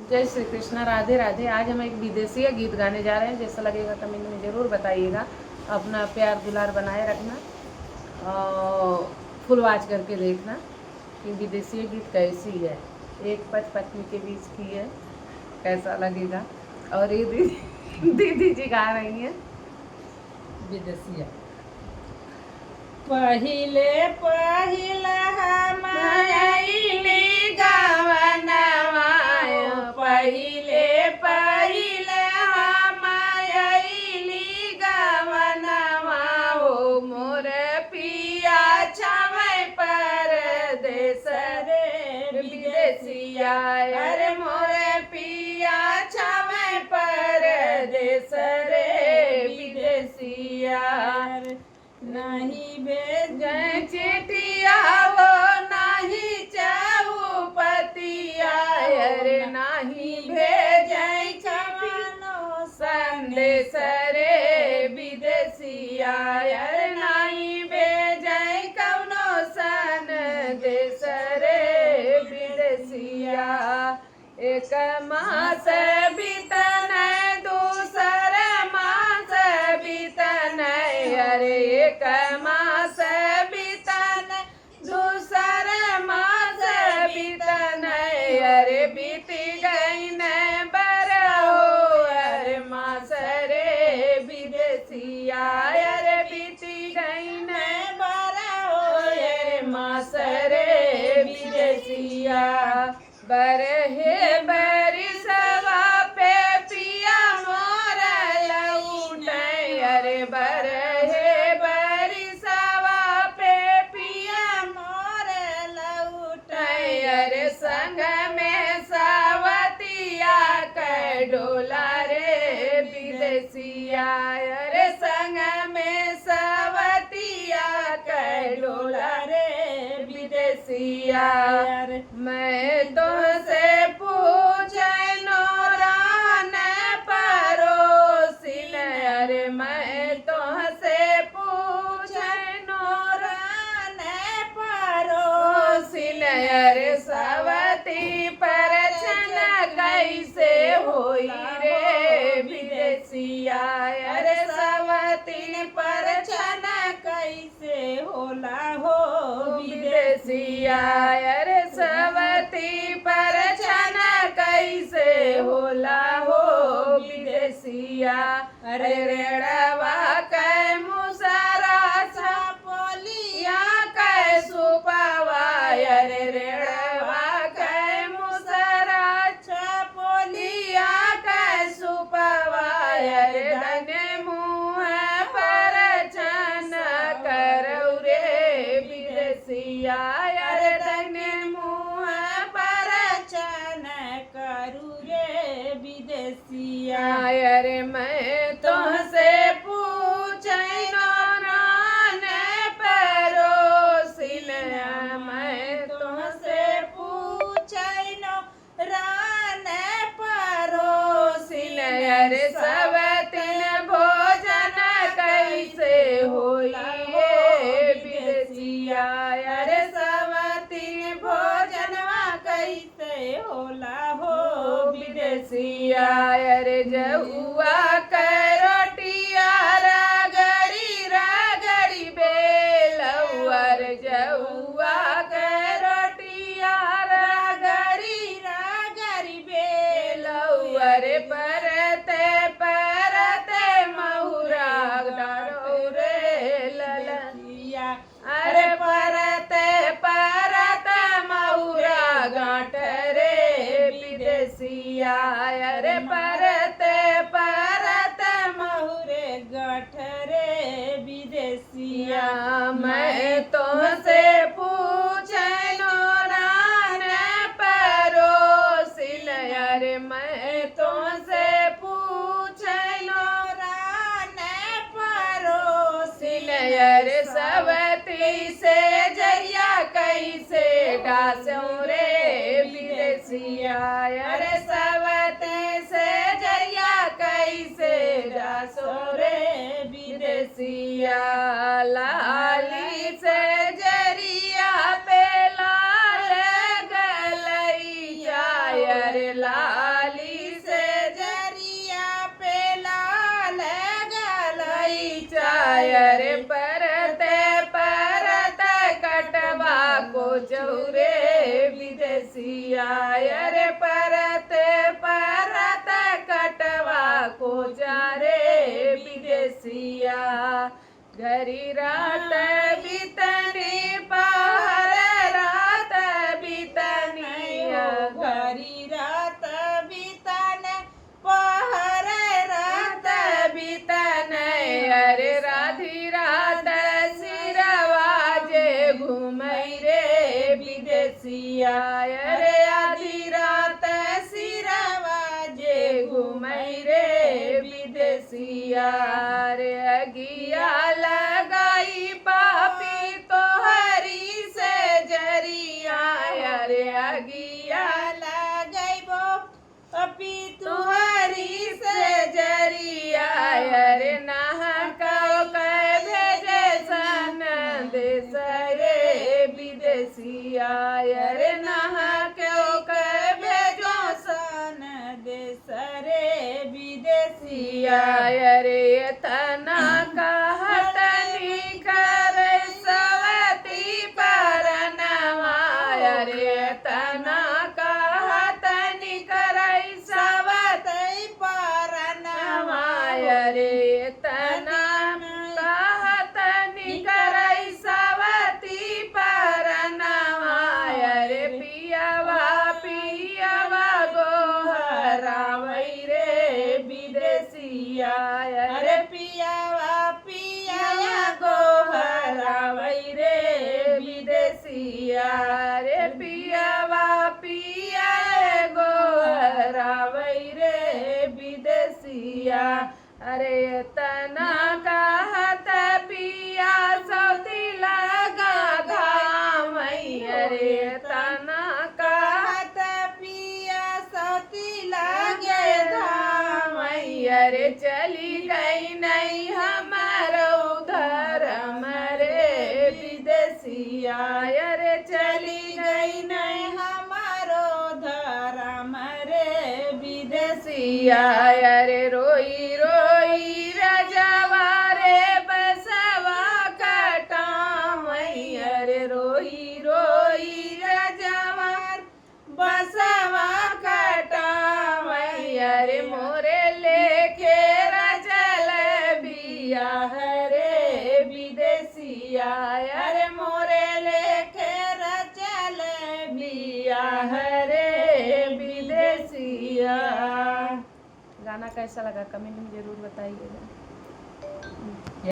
जय श्री कृष्णा, राधे राधे। आज हम एक विदेशी गीत गाने जा रहे हैं। जैसा लगेगा कमेंट में ज़रूर बताइएगा। अपना प्यार दुलार बनाए रखना और फुल वॉच करके देखना कि विदेशी गीत कैसी है। एक पति पत्नी के बीच की है, कैसा लगेगा। और ये दीदी जी गा रही हैं विदेशिया। पहिले पहिले हम आइली गावनवा, पहिले पहिले हम आइली गावनवा, हो मोर पिया छावै परदेस रे विदेशिया। अरे मोर पिया छावै परदेस रे विदेशिया। नहीं भेजै चिठिया वो नाही चौपतिया, अरे नाही भेजै छवनो संदेश रे विदेशिया। अरे नाही भेजै कौनो संदेश रे विदेशिया। एक मास बीतन दूसर मास बीतन, अरे एक मास बीतन दूसर मास बीतन, अरे बीती गई न बरहो अरे मास रे विदेशिया। अरे बीती गई न बरहो अरे मास रे विदेशिया। बरहे बरिसवा पे पिया मोर लौटै, अरे बरहे बरिसवा पे पिया मोर लौटै, अरे संग में सावतिया कै डोला रे विदेशिया। अरे संग में सावतिया कै डोला रे विदेशिया। मैं तो से पूछै नौरान परोसिन, अरे मैं तो से पूछै नौरान परोसिन, अरे सवती परछन कैसे होई रे विदेशिया। अरे सवती परछन कैसे होला हो विदेशिया। अरे सवती परछन कैसे होला हो विदेशिया। अरे रेड़वा कै मुसरा छापोलिया कै सुपवा, अरे रेड़वा कै मुसरा छापोलिया कै सुपवा, अरे धने मुँह परछन करौ रे विदेशिया। अरे धने मुँह परछन करू रे विदेशिया। अरे मैं तुमसे पूछै नौरान परोसिन, मैं तुमसे पूछै नो रान परोसिन, अरे सवतिन भोजन कैसे होई हे विदेशिया। अरे सवतिन भोजनवा कैसे होला हो विदेशिया। अरे जहुआ कै रोटिया रगड़ी रगड़ी बेलऊ, अरे जहुआ कै रोटिया रगड़ी रागरी बेलऊ, अरे परते परते महुरा डारो रे ललसिया। अरे परते परते महुरा गांठ रे विदेशिया। अरे परते परते महुरे गठरे विदेशिया। मैं तुमसे पूछै नौरान परोसिन, अरे मैं तुमसे पूछै नौरान परोसिन, अरे सवती से जरिया कैसे डासौ रे विदेशिया। अरे सवती से जरिया कैसे डासौ रे विदेशिया। लाली से जरिया पे लाल गलैया, अरे लाल घरी रात बीतनी पहर रात बीतनी घरी रात बीतन पहर रात बीतन अरे राधी रात सिरवाजे घूमई रे विदेशिया अरे आधी रात सिरवाजे घूमई रे विदेशिया रे अगिया लगाई पापी तो हरी से जरिया अरे अगिया लगैबो अपी तुहरी से जरिया अरे नहको कह भेजे सन देश रे विदेशिया अरे नहको कह भेजो सन देश रे विदेशिया अरे तना कहतनी कर सवती पर अरे तना कहतनी कर सवतै परनवा अरे तना कहतनी कर सवती पर अरे पियावा पियावा गोहरावई रे विदेशिया अरे पियावा पिया गोहरावई रे विदेशिया रे पियावा पिया गोहरावई रे विदेशिया अरे तना कहत पिया सौती लगा घामई अरे तना कहत कहत पिया सती लागे धामई अरे चली गई नहीं हमारो उधर मरे विदेशिया अरे चली गई नहीं हमारो धर्म रे विदेशिया अरे रोई रोई रजवा रे बसवा कटावई अरे रोई रोई रजवा बसवा कटावई अरे मोरे लेके रचल बिया रे विदेशिया अरे मोरे लेके रचल बिया रे विदेशिया। गाना कैसा लगा कमेंट में जरूर बताइएगा।